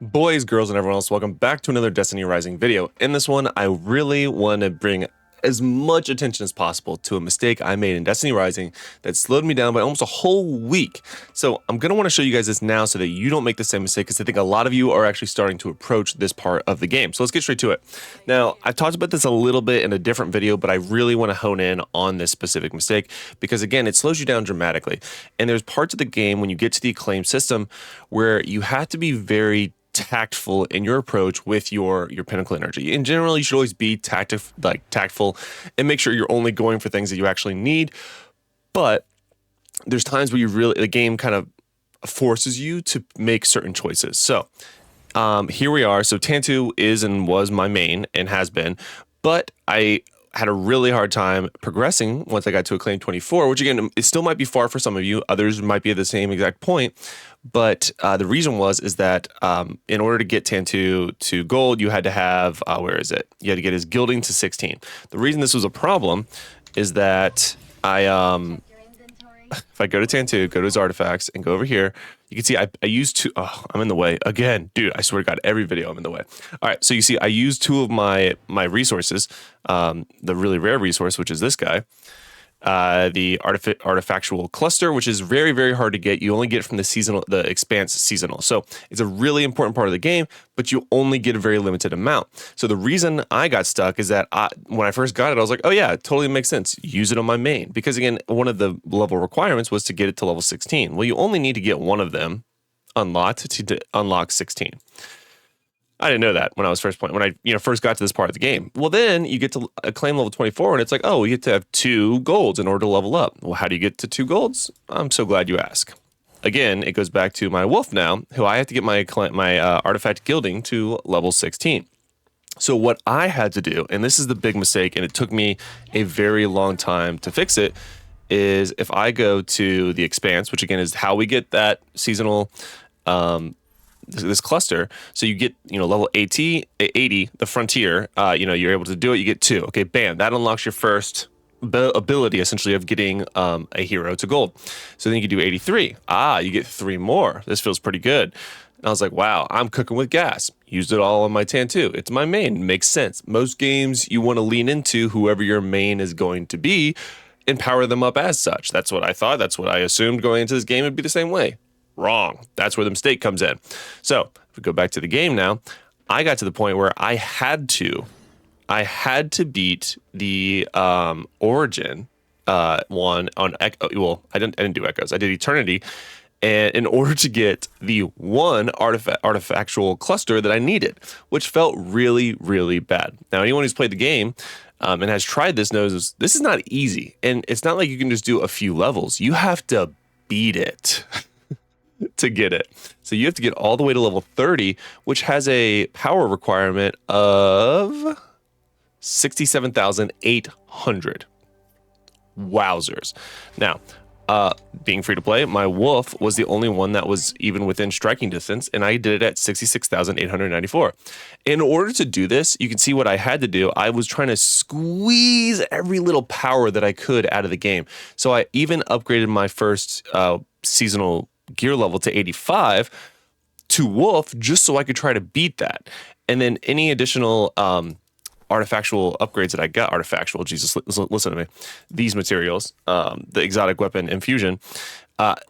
Boys, girls, and everyone else, welcome back to another Destiny Rising video. In this one, I really want to bring as much attention as possible to a mistake I made in Destiny Rising that slowed me down by almost a whole week. So I'm going to want to show you guys this now so that you don't make the same mistake, because I think a lot of you are actually starting to approach this part of the game. So let's get straight to it. Now, I talked about this a little bit in a different video, but I really want to hone in on this specific mistake because, again, it slows you down dramatically. And there's parts of the game when you get to the acclaim system where you have to be very tactful in your approach with your pinnacle energy. In general, you should always be tactful and make sure you're only going for things that you actually need. But there's times where the game kind of forces you to make certain choices. So here we are. So Tantu is and was my main and has been, but I had a really hard time progressing once I got to Acclaim 24, which again, it still might be far for some of you. Others might be at the same exact point. But the reason is that in order to get Tantu to gold, you had to have, where is it? You had to get his gilding to 16. The reason this was a problem is that if I go to Tantu, go to his artifacts, and go over here, you can see I used two. Oh, I'm in the way again, dude. I swear to God, every video I'm in the way. All right, so you see, I used two of my resources, the really rare resource, which is this guy, the artifactual cluster, which is very, very hard to get. You only get it from the expanse seasonal. So it's a really important part of the game, but you only get a very limited amount. So the reason I got stuck is that when I first got it, I was like, oh yeah, it totally makes sense. Use it on my main. Because again, one of the level requirements was to get it to level 16. Well, you only need to get one of them unlocked to unlock 16. I didn't know that when I was first got to this part of the game. Well, then you get to acclaim level 24, and it's like, oh, you get to have 2 golds in order to level up. Well, how do you get to 2 golds? I'm so glad you ask. Again, it goes back to my wolf now, who I have to get my artifact gilding to level 16. So what I had to do, and this is the big mistake, and it took me a very long time to fix it, is if I go to the expanse, which again is how we get that seasonal this cluster. So you get, level 80, the frontier, you're able to do it. You get 2. Okay, bam. That unlocks your first ability, essentially, of getting a hero to gold. So then you can do 83. You get 3 more. This feels pretty good. And I was like, wow, I'm cooking with gas. Used it all on my Tantu. It's my main. Makes sense. Most games, you want to lean into whoever your main is going to be and power them up as such. That's what I thought. That's what I assumed going into this game would be the same way. Wrong. That's where the mistake comes in. So if we go back to the game now, I got to the point where I had to beat the origin one on Echo. Well, I didn't do echoes. I did eternity, and in order to get the one artifactual cluster that I needed, which felt really, really bad. Now, anyone who's played the game and has tried this knows this is not easy, and it's not like you can just do a few levels. You have to beat it to get it. So you have to get all the way to level 30, which has a power requirement of 67,800. Wowzers. Now, being free to play, my wolf was the only one that was even within striking distance, and I did it at 66,894. In order to do this, you can see what I had to do. I was trying to squeeze every little power that I could out of the game. So I even upgraded my first seasonal gear level to 85 to wolf just so I could try to beat that. And then any additional artifactual upgrades that I got, Jesus, listen to me, these materials, the exotic weapon infusion,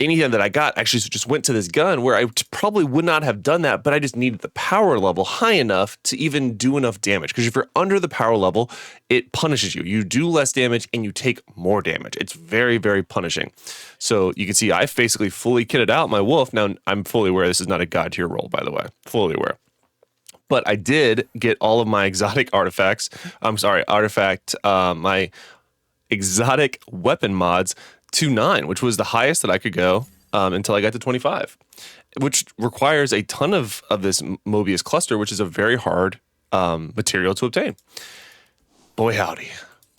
anything that I got actually just went to this gun where I probably would not have done that, but I just needed the power level high enough to even do enough damage. Because if you're under the power level, it punishes you. You do less damage and you take more damage. It's very, very punishing. So you can see I've basically fully kitted out my wolf. Now, I'm fully aware this is not a god tier roll, by the way. Fully aware. But I did get all of my exotic artifacts. My exotic weapon mods to 9, which was the highest that I could go until I got to 25, which requires a ton of this Mobius cluster, which is a very hard material to obtain. Boy, howdy.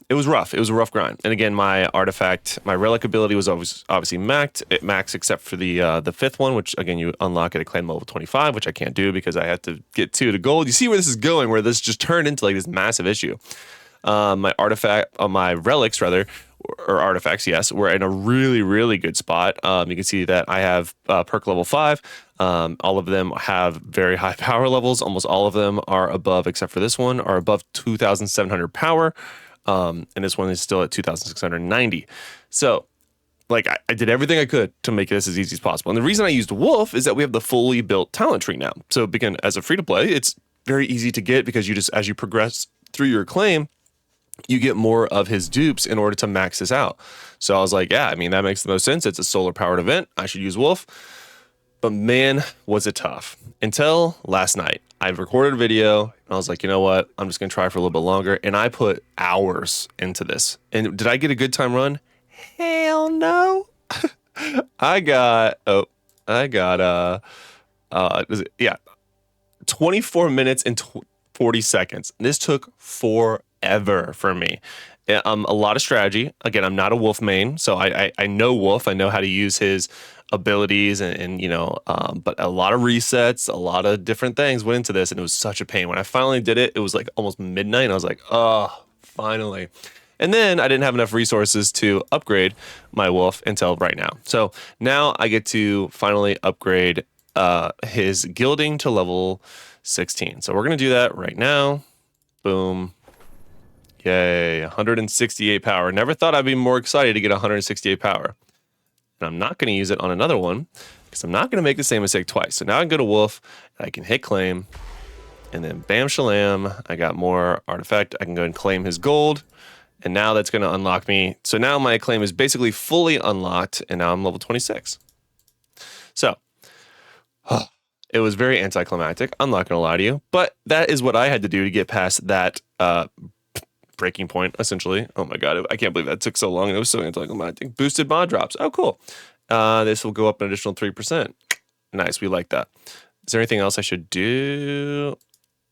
It was rough. It was a rough grind. And again, my relic ability was always obviously maxed. It maxed except for the 5th one, which again, you unlock at acclaim level 25, which I can't do because I have to get 2 to gold. You see where this is going, where this just turned into like this massive issue. My relics rather or artifacts, yes, we're in a really, really good spot. You can see that I have perk level 5. All of them have very high power levels. Almost all of them are above, except for this one, are above 2,700 power. And this one is still at 2,690. So, like, I did everything I could to make this as easy as possible. And the reason I used Wolf is that we have the fully built talent tree now. So, begin as a free-to-play, it's very easy to get because you just, as you progress through your acclaim, you get more of his dupes in order to max this out. So I was like, yeah, I mean, that makes the most sense. It's a solar powered event. I should use Wolf. But man, was it tough. Until last night, I recorded a video and I was like, you know what? I'm just going to try for a little bit longer. And I put hours into this. And did I get a good time run? Hell no. I got 24 minutes and 40 seconds. This took forever for me. A lot of strategy. Again, I'm not a Wolf main, so I know Wolf. I know how to use his abilities and but a lot of resets, a lot of different things went into this, and it was such a pain. When I finally did it, it was like almost midnight, and I was like, oh, finally. And then I didn't have enough resources to upgrade my Wolf until right now. So now I get to finally upgrade his gilding to level 16. So we're going to do that right now. Boom. Yay, 168 power. Never thought I'd be more excited to get 168 power. And I'm not going to use it on another one because I'm not going to make the same mistake twice. So now I can go to Wolf, and I can hit claim, and then bam shalam, I got more artifact. I can go and claim his gold, and now that's going to unlock me. So now my acclaim is basically fully unlocked, and now I'm level 26. So it was very anticlimactic. I'm not going to lie to you, but that is what I had to do to get past that breaking point, essentially. Oh my god, I can't believe that took so long. It was so anticlimactic. Boosted mod drops. Oh, cool. This will go up an additional 3%. Nice, we like that. Is there anything else I should do?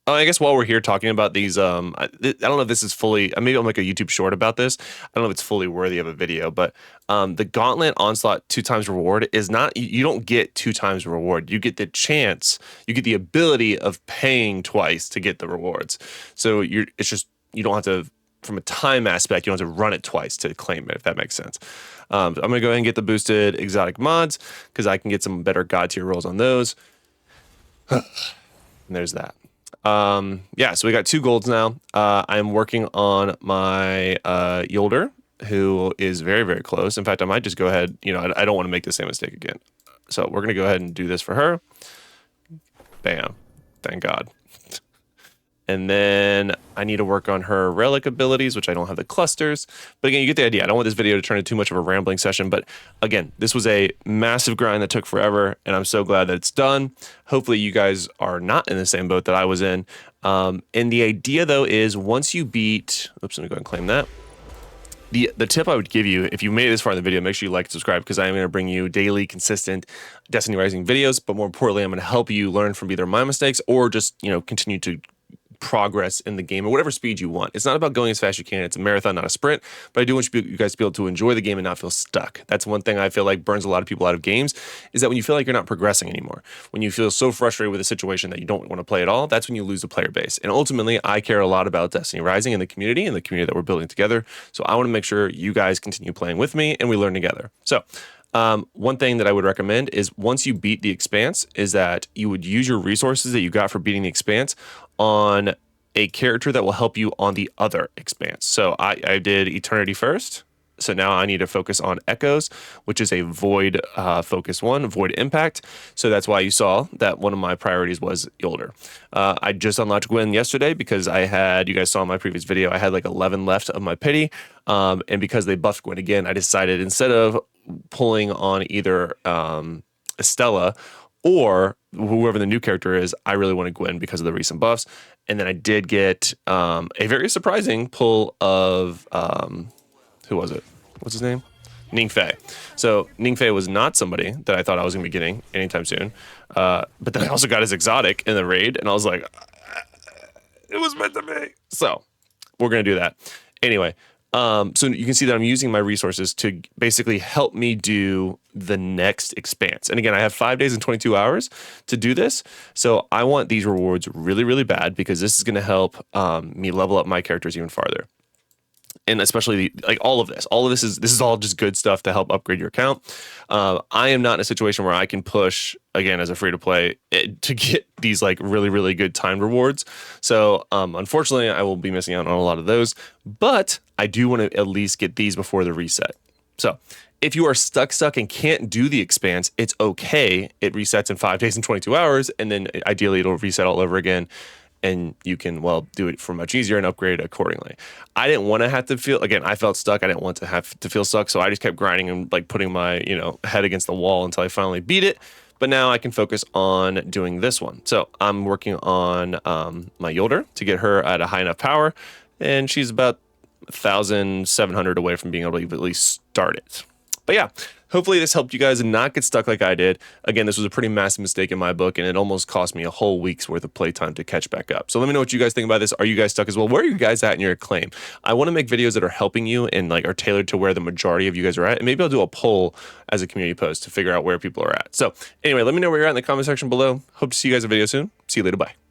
Oh, I guess while we're here talking about these, I don't know if this is fully, maybe I'll make a YouTube short about this. I don't know if it's fully worthy of a video, but the Gauntlet Onslaught 2x reward is not, you don't get 2x reward. You get the chance, you get the ability of paying twice to get the rewards. So it's just, you don't have to, from a time aspect, you don't have to run it twice to claim it, if that makes sense. I'm going to go ahead and get the boosted exotic mods because I can get some better god tier rolls on those. And there's that. Yeah, so we got 2 golds now. I'm working on my Yolder, who is very, very close. In fact, I might just go ahead, I don't want to make the same mistake again. So we're going to go ahead and do this for her. Bam. Thank God. And then I need to work on her relic abilities, which I don't have the clusters. But again, you get the idea. I don't want this video to turn into too much of a rambling session. But again, this was a massive grind that took forever. And I'm so glad that it's done. Hopefully you guys are not in the same boat that I was in. And the idea, though, is once you beat... Oops, let me go ahead and claim that. The tip I would give you, if you made it this far in the video, make sure you like and subscribe because I am going to bring you daily, consistent Destiny Rising videos. But more importantly, I'm going to help you learn from either my mistakes or just, continue to progress in the game at whatever speed you want. It's not about going as fast as you can. It's a marathon, not a sprint. But I do want you guys to be able to enjoy the game and not feel stuck. That's one thing I feel like burns a lot of people out of games, is that when you feel like you're not progressing anymore, when you feel so frustrated with a situation that you don't want to play at all, that's when you lose the player base. And ultimately, I care a lot about Destiny Rising and the community that we're building together. So I want to make sure you guys continue playing with me and we learn together. So one thing that I would recommend is once you beat the Expanse is that you would use your resources that you got for beating the Expanse on a character that will help you on the other Expanse. So I did Eternity first. So now I need to focus on Echoes, which is a Void focus one, Void Impact. So that's why you saw that one of my priorities was Yolder. I just unlocked Gwen yesterday because you guys saw in my previous video, I had like 11 left of my pity. And because they buffed Gwen again, I decided instead of pulling on either Estella or whoever the new character is, I really wanted Gwen because of the recent buffs. And then I did get a very surprising pull of, who was it? What's his name? Ningfei. So Ningfei was not somebody that I thought I was going to be getting anytime soon. But then I also got his exotic in the raid, and I was like, it was meant to be. So we're going to do that. Anyway, so you can see that I'm using my resources to basically help me do the next Expanse. And again, I have 5 days and 22 hours to do this. So I want these rewards really, really bad because this is going to help me level up my characters even farther. and especially like all of this is all just good stuff to help upgrade your account. I am not in a situation where I can push again as a free to play to get these like really, really good time rewards. So unfortunately, I will be missing out on a lot of those, but I do want to at least get these before the reset. So if you are stuck and can't do the expanse, it's okay. It resets in 5 days and 22 hours, and then ideally it'll reset all over again. And you can, well, do it for much easier and upgrade accordingly. I didn't want to have to feel, again, I felt stuck. I didn't want to have to feel stuck. So I just kept grinding and like putting my, head against the wall until I finally beat it. But now I can focus on doing this one. So I'm working on my Yolder to get her at a high enough power. And she's about 1,700 away from being able to at least start it. But yeah, hopefully this helped you guys not get stuck like I did. Again, this was a pretty massive mistake in my book, and it almost cost me a whole week's worth of playtime to catch back up. So let me know what you guys think about this. Are you guys stuck as well? Where are you guys at in your acclaim? I want to make videos that are helping you and like are tailored to where the majority of you guys are at. And maybe I'll do a poll as a community post to figure out where people are at. So anyway, let me know where you're at in the comment section below. Hope to see you guys in a video soon. See you later. Bye.